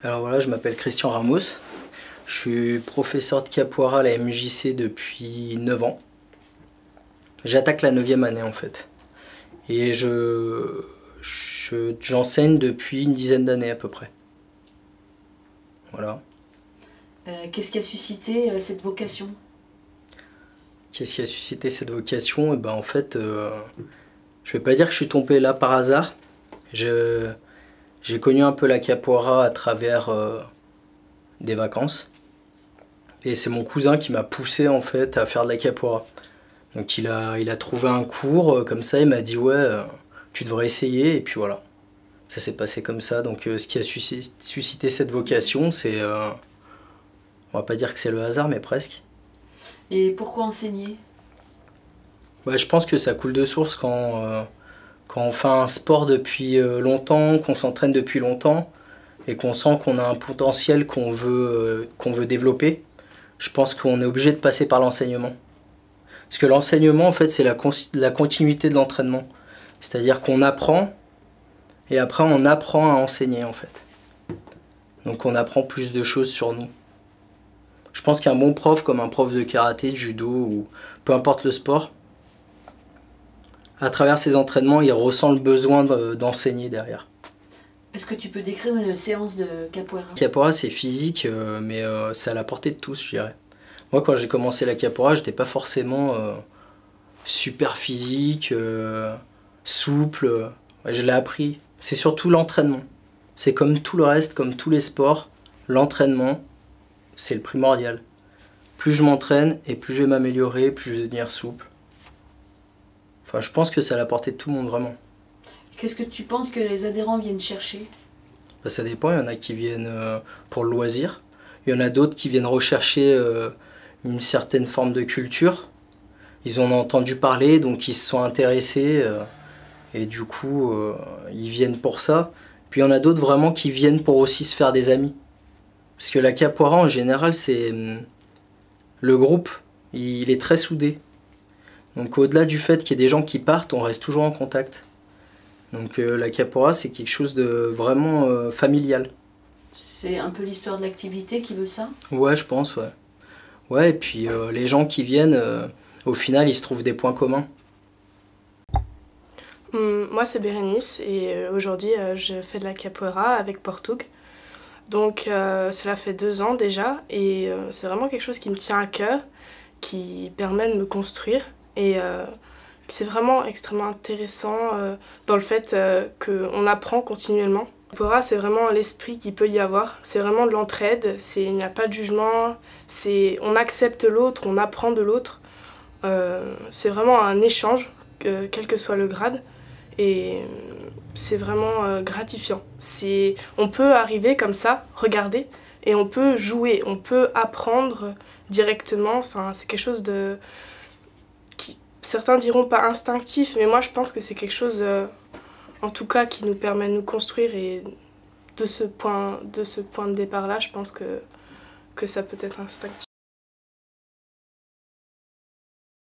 Alors voilà, je m'appelle Christian Ramos, je suis professeur de capoeira à la MJC depuis 9 ans. J'attaque la 9e année en fait. Et j'enseigne depuis une dizaine d'années à peu près. Voilà. Qu'est-ce qui a suscité cette vocation? Qu'est-ce qui a suscité cette vocation? Et ben en fait, je vais pas dire que je suis tombé là par hasard. J'ai connu un peu la capoeira à travers des vacances. Et c'est mon cousin qui m'a poussé en fait à faire de la capoeira. Donc il a trouvé un cours comme ça, il m'a dit ouais, tu devrais essayer, et puis voilà. Ça s'est passé comme ça, donc ce qui a suscité cette vocation, c'est, on va pas dire que c'est le hasard, mais presque. Et pourquoi enseigner? Bah, je pense que ça coule de source quand on fait un sport depuis longtemps, qu'on s'entraîne depuis longtemps, et qu'on sent qu'on a un potentiel qu'on veut développer. Je pense qu'on est obligé de passer par l'enseignement. Parce que l'enseignement, en fait, c'est la continuité de l'entraînement. C'est-à-dire qu'on apprend, et après on apprend à enseigner, en fait. Donc on apprend plus de choses sur nous. Je pense qu'un bon prof, comme un prof de karaté, de judo, ou peu importe le sport, à travers ses entraînements, il ressent le besoin d'enseigner derrière. Est-ce que tu peux décrire une séance de capoeira? Capoeira, c'est physique, mais c'est à la portée de tous, je dirais. Moi, quand j'ai commencé la capoeira, j'étais pas forcément super physique, souple. Ouais, je l'ai appris. C'est surtout l'entraînement. C'est comme tout le reste, comme tous les sports, l'entraînement, c'est le primordial. Plus je m'entraîne et plus je vais m'améliorer, plus je vais devenir souple. Enfin, je pense que c'est à la portée de tout le monde, vraiment. Qu'est-ce que tu penses que les adhérents viennent chercher? Bah, ça dépend, il y en a qui viennent pour le loisir. Il y en a d'autres qui viennent rechercher une certaine forme de culture. Ils en ont entendu parler, donc ils se sont intéressés. Et du coup, ils viennent pour ça. Puis il y en a d'autres vraiment qui viennent pour aussi se faire des amis. Parce que la capoeira, en général, c'est le groupe, il est très soudé. Donc au-delà du fait qu'il y ait des gens qui partent, on reste toujours en contact. Donc la capoeira, c'est quelque chose de vraiment familial. C'est un peu l'histoire de l'activité qui veut ça? Ouais, je pense, ouais. Ouais, et puis les gens qui viennent, au final, ils se trouvent des points communs. Moi, c'est Bérénice et aujourd'hui, je fais de la capoeira avec Portug. Donc cela fait 2 ans déjà et c'est vraiment quelque chose qui me tient à cœur, qui permet de me construire et c'est vraiment extrêmement intéressant dans le fait qu'on apprend continuellement. La capoeira, c'est vraiment l'esprit qu'il peut y avoir, c'est vraiment de l'entraide, il n'y a pas de jugement, on accepte l'autre, on apprend de l'autre. C'est vraiment un échange, quel que soit le grade, et c'est vraiment gratifiant. On peut arriver comme ça, regarder, et on peut jouer, on peut apprendre directement. Enfin, c'est quelque chose qui, certains diront pas instinctif, mais moi je pense que c'est quelque chose, en tout cas, qui nous permet de nous construire, et de ce point de départ-là, je pense que ça peut être instinctif.